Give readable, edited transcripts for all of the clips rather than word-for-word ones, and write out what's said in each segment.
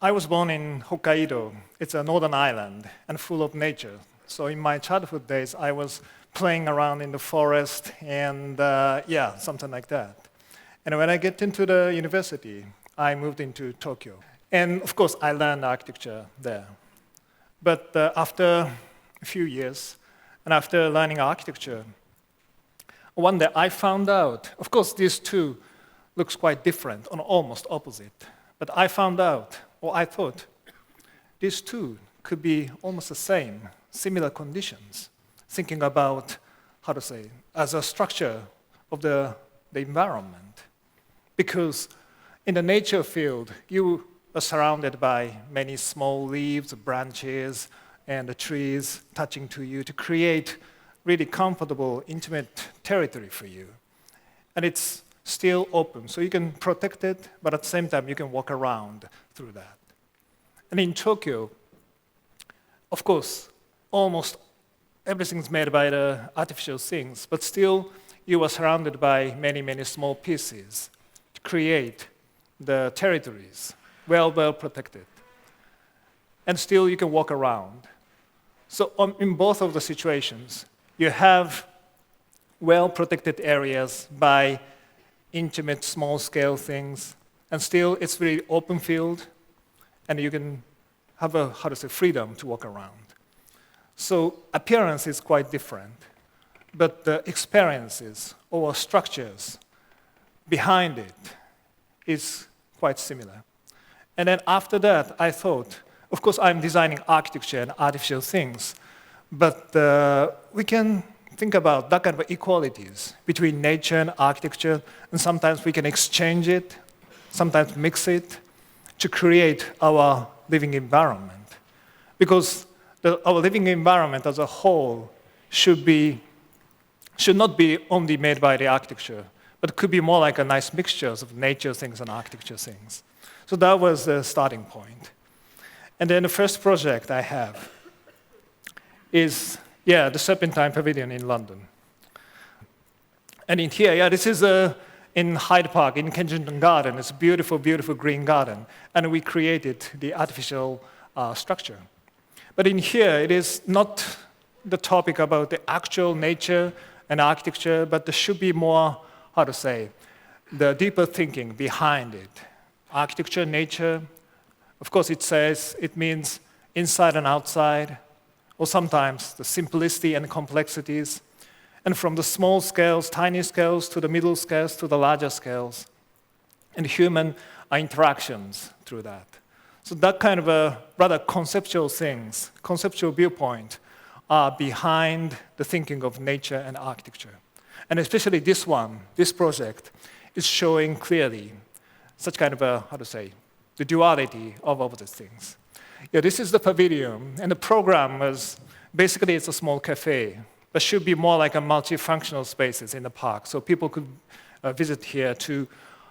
I was born in Hokkaido. It's a northern island and full of nature. So in my childhood days, I was playing around in the forest and something like that. And when I get into the university, I moved into Tokyo. And of course, I learned architecture there. But after a few years, and after learning architecture, one day I found out, of course, these two looks quite different, or almost opposite. But I found out, or I thought, these two could be almost the same, similar conditions, thinking about, as a structure of the environment. Because in the nature field, you are surrounded by many small leaves, branches, and the trees touching to you to create really comfortable, intimate territory for you. And it's still open, so you can protect it, but at the same time, you can walk around through that. And in Tokyo, of course, almost everything's made by the artificial things, but still, you are surrounded by many, many small pieces to create the territories, well protected. And still, you can walk around. So in both of the situations, you have well-protected areas by intimate, small-scale things, and still it's really open field, and you can have a, freedom to walk around. So appearance is quite different, but the experiences or structures behind it is quite similar. And then after that, I thought, of course, I'm designing architecture and artificial things, but we can think about that kind of equalities between nature and architecture, and sometimes we can exchange it, sometimes mix it, to create our living environment. Because our living environment as a whole should not be only made by the architecture, but could be more like a nice mixture of nature things and architecture things. So that was the starting point. And then the first project I have is the Serpentine Pavilion in London. And in here, this is in Hyde Park, in Kensington Garden. It's a beautiful, beautiful green garden. And we created the artificial structure. But in here, it is not the topic about the actual nature and architecture, but there should be more, the deeper thinking behind it. Architecture, nature, of course it means inside and outside, or sometimes the simplicity and complexities, and from the small scales, tiny scales, to the middle scales, to the larger scales, and human interactions through that. So that kind of a rather conceptual things, conceptual viewpoint are behind the thinking of nature and architecture. And especially this project, is showing clearly such kind of a, the duality of all these things. Yeah, this is the pavilion, and the program was, basically it's a small cafe, but should be more like a multifunctional spaces in the park, so people could visit here to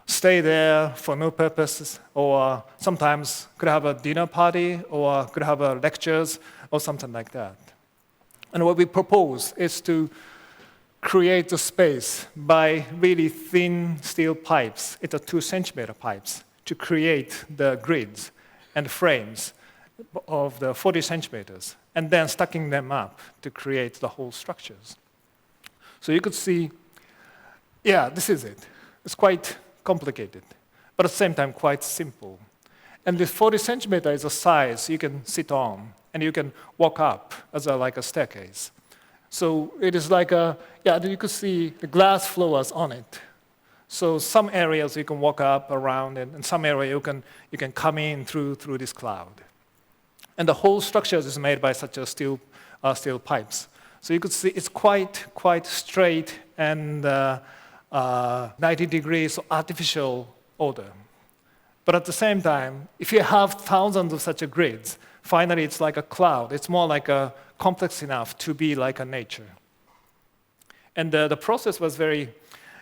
stay there for no purpose, or sometimes could have a dinner party, or could have lectures, or something like that. And what we propose is to create the space by really thin steel pipes, it's a 2-centimeter pipes, to create the grids and frames of the 40 centimeters, and then stacking them up to create the whole structures. So you could see, this is it. It's quite complicated, but at the same time quite simple. And this 40 centimeter is a size you can sit on, and you can walk up as like a staircase. So it is like you could see the glass floors on it. So some areas you can walk up around, and some area you can come in through this cloud. And the whole structure is made by such a steel pipes. So you could see it's quite straight and 90 degrees artificial order. But at the same time, if you have thousands of such grids, finally it's like a cloud. It's more like a complex enough to be like a nature. And the process was very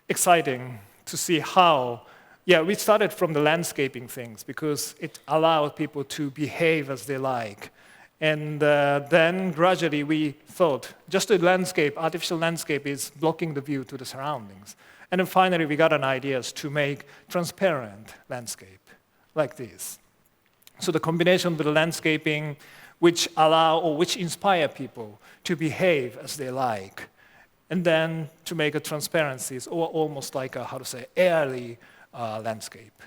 exciting to see how, we started from the landscaping things because it allowed people to behave as they like. And then gradually we thought, just the landscape, artificial landscape is blocking the view to the surroundings. And then finally we got an idea to make transparent landscape like this. So the combination with the landscaping, which allow or which inspire people to behave as they like, and then to make a transparencies or almost like a, how to say, airy landscape.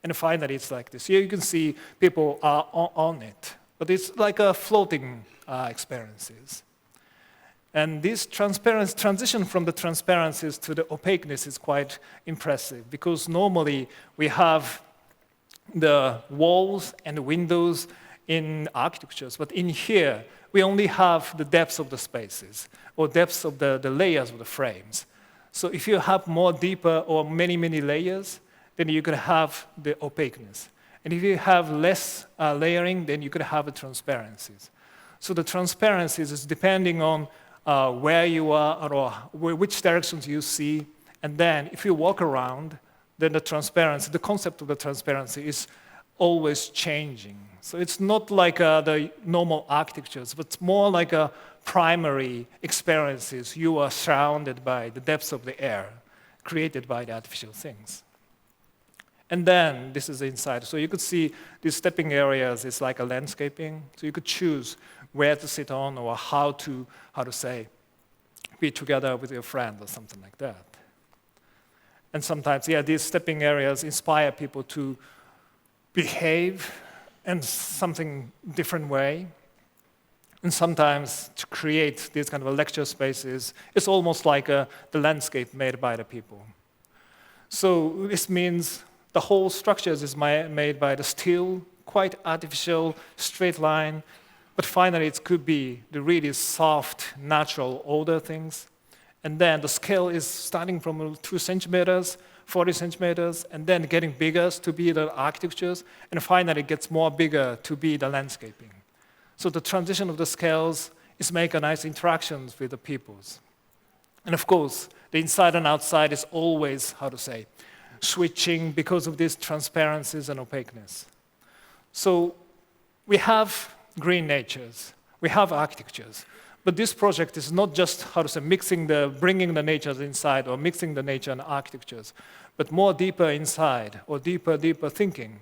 And finally, it's like this. Here you can see people are on it, but it's like a floating experiences. And this transition from the transparencies to the opaqueness is quite impressive, because normally we have the walls and the windows in architectures, but in here, we only have the depths of the spaces, or depths of the layers of the frames. So if you have more deeper or many, many layers, then you could have the opaqueness. And if you have less layering, then you could have the transparencies. So the transparencies is depending on where you are or which directions you see. And then if you walk around, then the transparency, the concept of the transparency is always changing. So it's not like the normal architectures, but it's more like a primary experiences. You are surrounded by the depths of the air created by the artificial things. And then this is the inside. So you could see these stepping areas is like a landscaping. So you could choose where to sit on or how to say, be together with your friend or something like that. And sometimes, yeah, these stepping areas inspire people to behave in something different way. And sometimes to create these kind of lecture spaces, it's almost like the landscape made by the people. So this means the whole structures is made by the steel, quite artificial, straight line, but finally it could be the really soft, natural, older things. And then the scale is starting from 2 centimeters, 40 centimeters, and then getting bigger to be the architectures, and finally it gets more bigger to be the landscaping. So the transition of the scales is make a nice interactions with the peoples. And of course, the inside and outside is always, switching because of these transparencies and opaqueness. So we have green natures, we have architectures, but this project is not just, bringing the natures inside or mixing the nature and architectures, but more deeper inside or deeper thinking,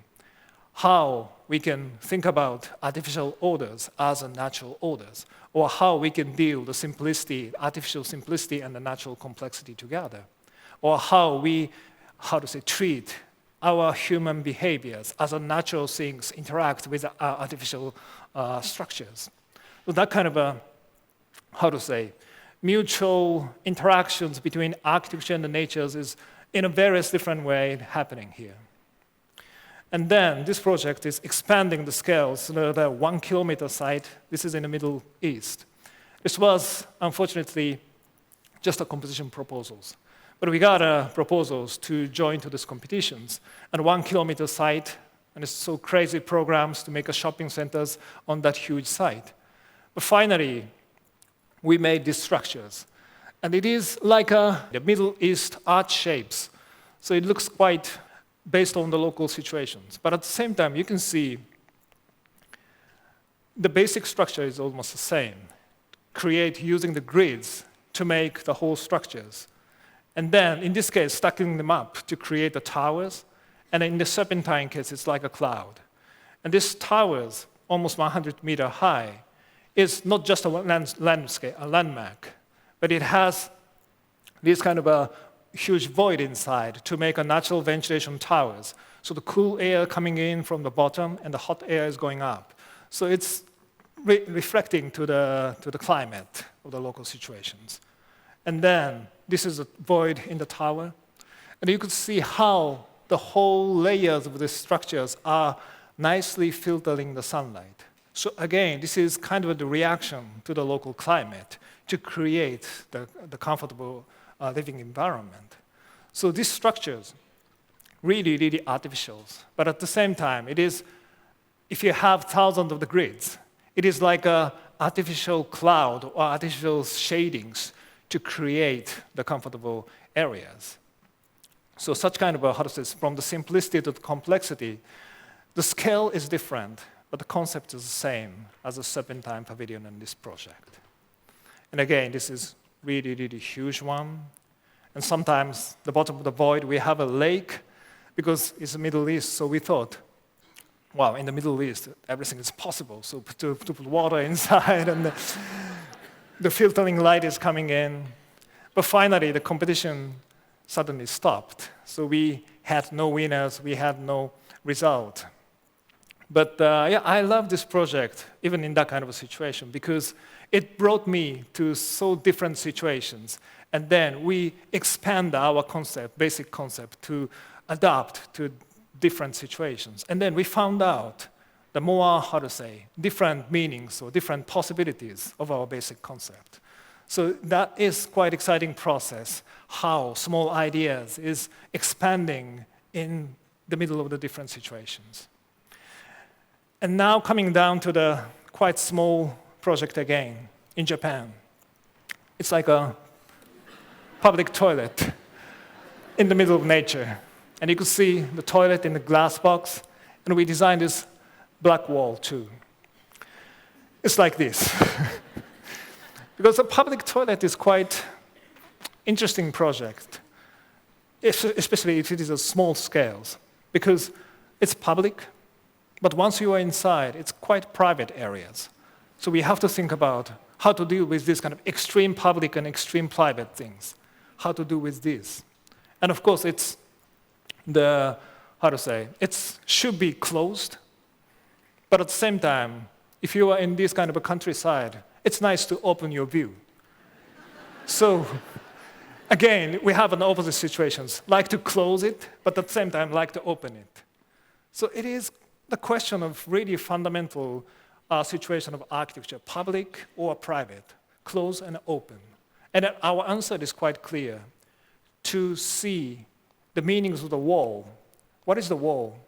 how we can think about artificial orders as a natural orders, or how we can deal the simplicity, artificial simplicity and the natural complexity together, or how we treat our human behaviors as a natural things interact with artificial structures. So that kind of mutual interactions between architecture and the natures is in a various different way happening here. And then this project is expanding the scales to the 1 kilometer site. This is in the Middle East. This was, unfortunately, just a composition proposals. But we got proposals to join to these competitions. And 1 kilometer site, and it's so crazy programs to make a shopping centers on that huge site. But finally, we made these structures. And it is like the Middle East art shapes. So it looks quite based on the local situations. But at the same time, you can see the basic structure is almost the same. Create using the grids to make the whole structures. And then, in this case, stacking them up to create the towers. And in the Serpentine case, it's like a cloud. And these towers, almost 100 meter high, is not just a landscape, a landmark, but it has this kind of a huge void inside to make a natural ventilation towers. So the cool air coming in from the bottom and the hot air is going up. So it's reflecting to the climate of the local situations. And then this is a void in the tower. And you could see how the whole layers of the structures are nicely filtering the sunlight. So again, this is kind of the reaction to the local climate to create the comfortable living environment. So these structures, really artificial. But at the same time, it is, if you have thousands of the grids, it is like an artificial cloud or artificial shadings to create the comfortable areas. So such kind of from the simplicity to the complexity, the scale is different, but the concept is the same as the Serpentine Pavilion in this project. And again, this is really huge one. And sometimes the bottom of the void, we have a lake because it's the Middle East, so we thought Well, in the Middle East, everything is possible. So to put water inside, and the filtering light is coming in. But finally, the competition suddenly stopped. So we had no winners, we had no result. But yeah, I love this project, even in that kind of a situation, because it brought me to so different situations. And then we expand our concept, basic concept, to adapt to different situations. And then we found out the more, different meanings or different possibilities of our basic concept. So that is quite exciting process, how small ideas is expanding in the middle of the different situations. And now coming down to the quite small project again in Japan. It's like a public toilet in the middle of nature. And you could see the toilet in the glass box, and we designed this black wall too. It's like this. Because a public toilet is quite interesting project, especially if it is a small scale, because it's public, but once you are inside, it's quite private areas. So we have to think about how to deal with this kind of extreme public and extreme private things. How to do with this. And of course, it's it should be closed, but at the same time, if you are in this kind of a countryside, it's nice to open your view. So again, we have an opposite situations, like to close it, but at the same time, like to open it. So it is the question of really fundamental situation of architecture, public or private, close and open. And our answer is quite clear. To see the meanings of the wall. What is the wall?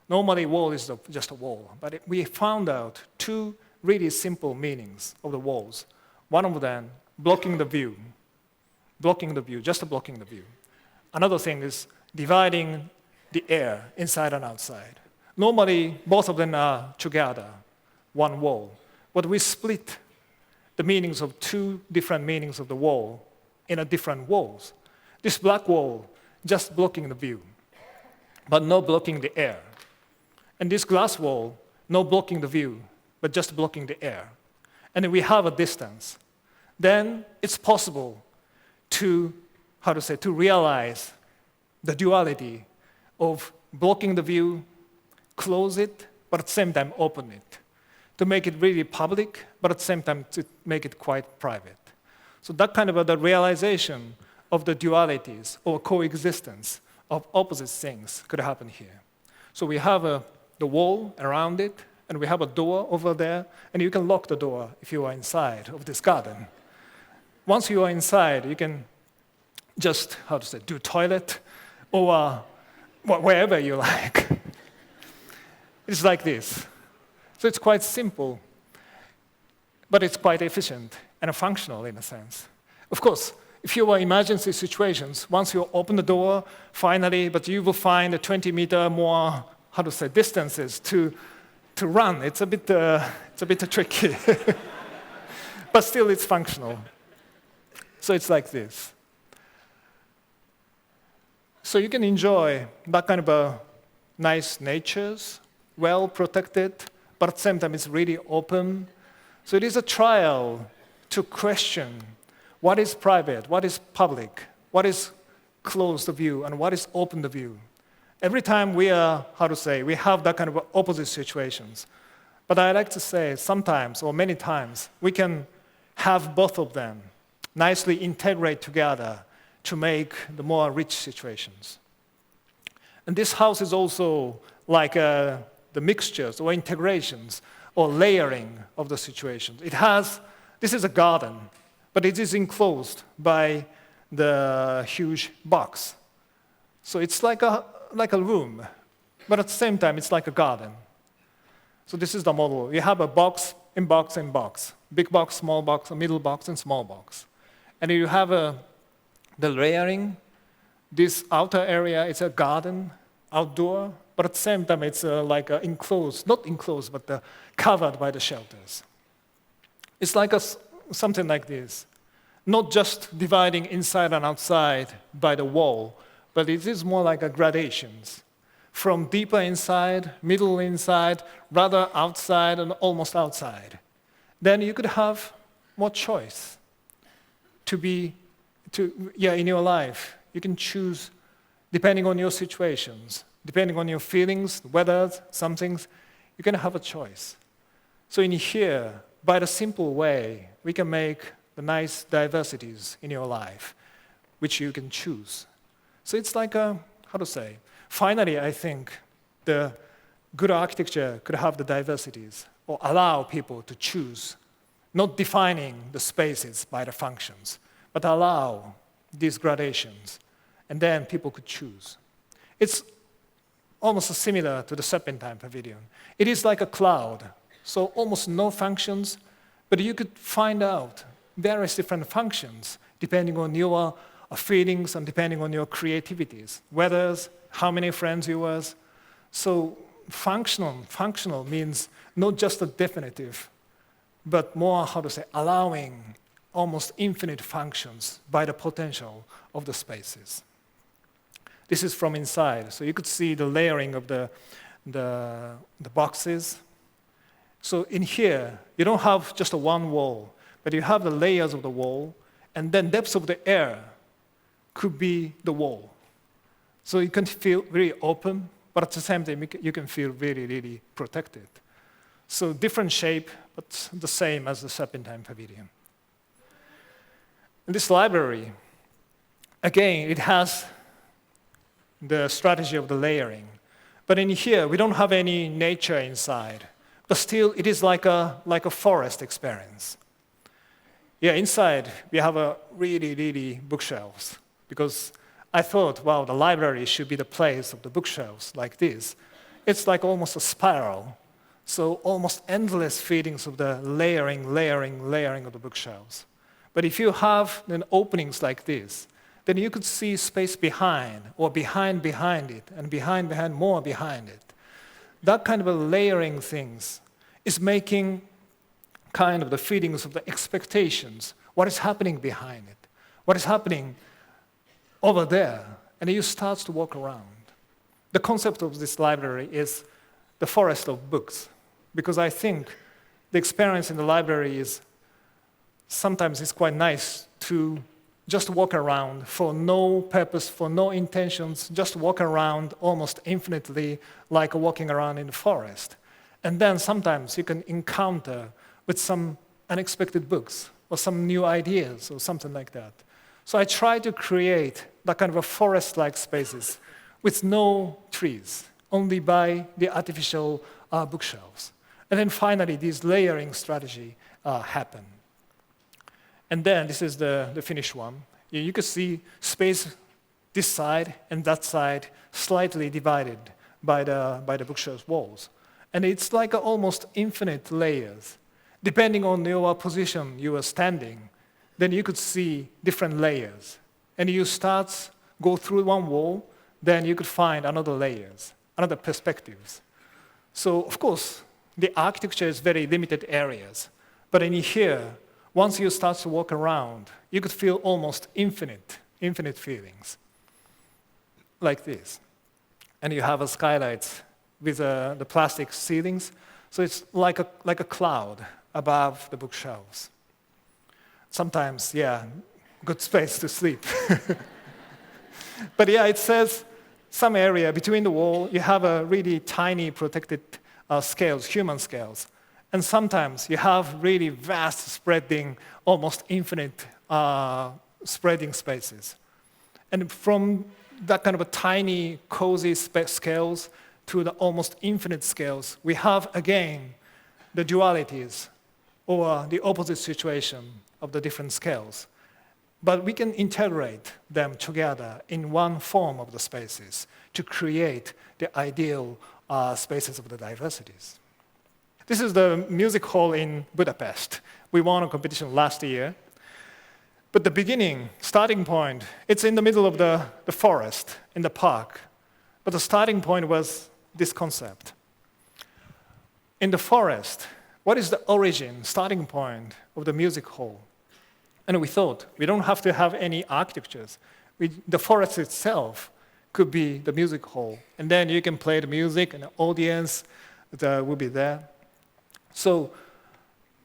Normally, wall is just a wall. But we found out two really simple meanings of the walls. One of them, blocking the view. Blocking the view, just blocking the view. Another thing is dividing the air inside and outside. Normally, both of them are together, one wall. But we split the meanings of two different meanings of the wall in a different walls. This black wall, just blocking the view, but no blocking the air. And this glass wall, no blocking the view, but just blocking the air. And then we have a distance. Then it's possible to, to realize the duality of blocking the view, close it, but at the same time open it. To make it really public, but at the same time to make it quite private. So that kind of the realization of the dualities or coexistence of opposite things could happen here. So we have the wall around it, and we have a door over there, and you can lock the door if you are inside of this garden. Once you are inside, you can just, do toilet, or wherever you like. It's like this. So it's quite simple, but it's quite efficient and functional in a sense. Of course, if you are in emergency situations, once you open the door, finally, but you will find a 20-meter more, distances to run. It's a bit tricky, but still it's functional. So it's like this. So you can enjoy that kind of a nice natures, well protected, but at the same time it's really open. So it is a trial to question what is private, what is public, what is closed view, and what is open view. Every time we are, we have that kind of opposite situations. But I like to say sometimes, or many times, we can have both of them nicely integrate together to make the more rich situations. And this house is also like the mixtures or integrations or layering of the situations. This is a garden, but it is enclosed by the huge box. So it's like a room, but at the same time, it's like a garden. So this is the model. You have a box in box in box. Big box, small box, a middle box, and small box. And you have the layering. This outer area is a garden, outdoor, but at the same time, it's like enclosed, not enclosed, but covered by the shelters. It's like something like this. Not just dividing inside and outside by the wall, but it is more like gradations. from deeper inside, middle inside, rather outside, and almost outside. Then you could have more choice in your life. You can choose depending on your situations, depending on your feelings, weather, some things, you can have a choice. So in here, by the simple way, we can make the nice diversities in your life, which you can choose. So it's like finally, I think the good architecture could have the diversities or allow people to choose, not defining the spaces by the functions, but allow these gradations, and then people could choose. It's almost similar to the Serpentine Pavilion. It is like a cloud, so almost no functions, but you could find out various different functions depending on your feelings and depending on your creativities, whether how many friends you was. So functional means not just a definitive, but more, allowing almost infinite functions by the potential of the spaces. This is from inside, so you could see the layering of the boxes. So in here, you don't have just one wall, but you have the layers of the wall, and then depths of the air could be the wall. So you can feel very open, but at the same time, you can feel really, really protected. So different shape, but the same as the Serpentine Pavilion. In this library, again, it has the strategy of the layering. But in here, we don't have any nature inside. But still, it is like a forest experience. Yeah, inside, we have a really, really bookshelves. Because I thought, wow, the library should be the place of the bookshelves like this. It's like almost a spiral. So almost endless feelings of the layering of the bookshelves. But if you have then openings like this, then you could see space behind, or behind it, and behind, more behind it. That kind of a layering things is making kind of the feelings of the expectations, what is happening behind it, what is happening over there, and you start to walk around. The concept of this library is the forest of books, because I think the experience in the library is sometimes it's quite nice to just walk around for no purpose, for no intentions, just walk around almost infinitely like walking around in the forest. And then sometimes you can encounter with some unexpected books or some new ideas or something like that. So I try to create that kind of a forest-like spaces with no trees, only by the artificial bookshelves. And then finally, this layering strategy happen. And then this is the finished one. You can see space this side and that side slightly divided by the bookshelf walls. And it's like almost infinite layers. Depending on your position you are standing, then you could see different layers. And you go through one wall, then you could find another layers, another perspectives. So of course, the architecture is very limited areas. But in here, once you start to walk around, you could feel almost infinite feelings, like this. And you have a skylights with the plastic ceilings, so it's like a cloud above the bookshelves. Sometimes, yeah, good space to sleep. But yeah, it says some area between the wall, you have a really tiny protected scales, human scales. And sometimes you have really vast spreading, almost infinite spreading spaces. And from that kind of a tiny, cozy scales to the almost infinite scales, we have, again, the dualities or the opposite situation of the different scales. But we can integrate them together in one form of the spaces to create the ideal spaces of the diversities. This is the music hall in Budapest. We won a competition last year. But the beginning, starting point, it's in the middle of the forest, in the park. But the starting point was this concept. In the forest, what is the origin, starting point of the music hall? And we thought, we don't have to have any architectures. The forest itself could be the music hall. And then you can play the music, and the audience will be there. So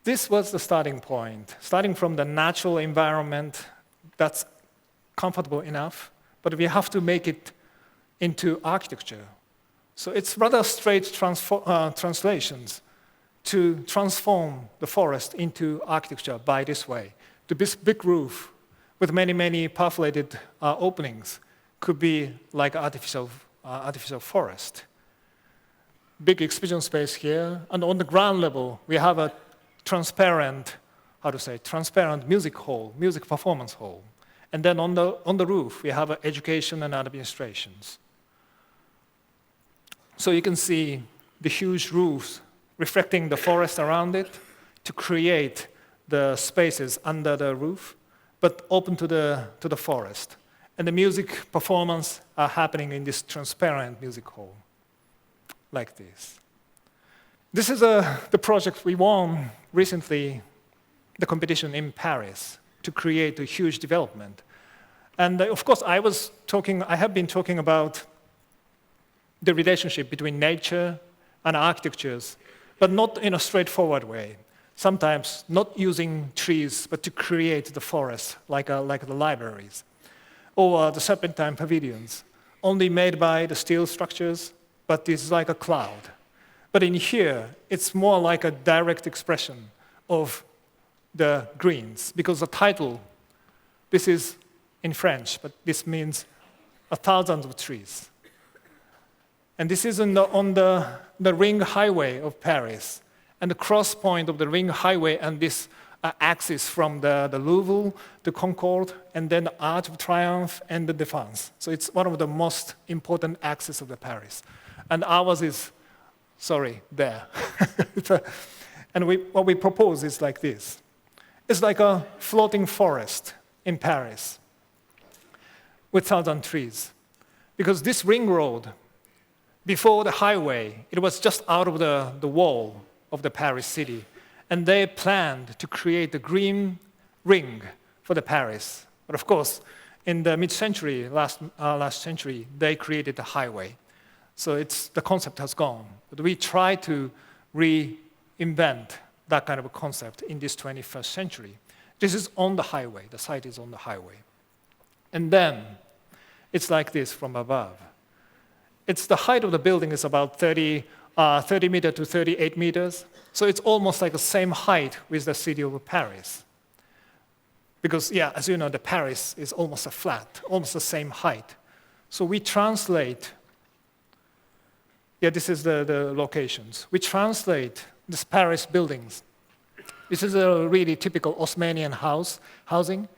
this was the starting point, starting from the natural environment that's comfortable enough, but we have to make it into architecture. So it's rather straight translations to transform the forest into architecture by this way. This big roof with many, many perforated openings could be like artificial forest. Big exhibition space here, and on the ground level, we have a transparent music hall, music performance hall. And then on the roof, we have education and administrations. So you can see the huge roofs reflecting the forest around it to create the spaces under the roof, but open to the forest. And the music performance are happening in this transparent music hall, like this. This is the project we won recently, the competition in Paris, to create a huge development. And of course, I have been talking about the relationship between nature and architectures, but not in a straightforward way. Sometimes not using trees, but to create the forest, like the libraries. Or the Serpentine Pavilions, only made by the steel structures, but it's like a cloud. But in here, it's more like a direct expression of the greens, because the title, this is in French, but this means 1,000 of trees. And this is on the ring highway of Paris, and the cross point of the ring highway and this axis from the Louvre, the Concorde, and then the Arch of Triumph and the Défense. So it's one of the most important axes of the Paris. And ours is, there. And what we propose is like this. It's like a floating forest in Paris with 1,000 trees. Because this ring road, before the highway, it was just out of the wall of the Paris city. And they planned to create a green ring for the Paris. But of course, in the mid-century, last century, they created the highway. So the concept has gone. But we try to reinvent that kind of a concept in this 21st century. This is on the highway. The site is on the highway. And then it's like this from above. The height of the building is about 30 meters to 38 meters. So it's almost like the same height with the city of Paris. Because, as you know, the Paris is almost a flat, almost the same height. So we translate, this is the locations. We translate these Paris buildings. This is a really typical Osmanian housing.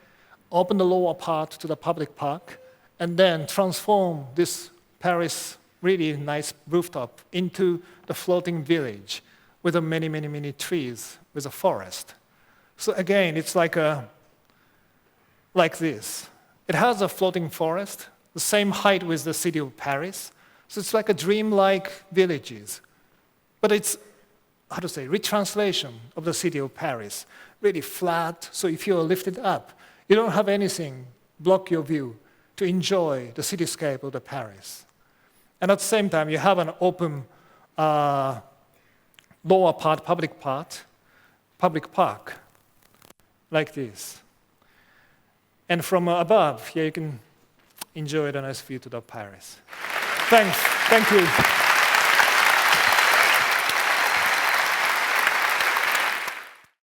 Open the lower part to the public park, and then transform this Paris really nice rooftop into the floating village with many, many, many trees, with a forest. So again, it's like this. It has a floating forest, the same height with the city of Paris. So it's like a dreamlike villages. But it's, retranslation of the city of Paris. Really flat, so if you're lifted up, you don't have anything block your view to enjoy the cityscape of the Paris. And at the same time, you have an open lower part, public park, like this. And from above, you can enjoy the nice view to the Paris. Thanks. Thank you.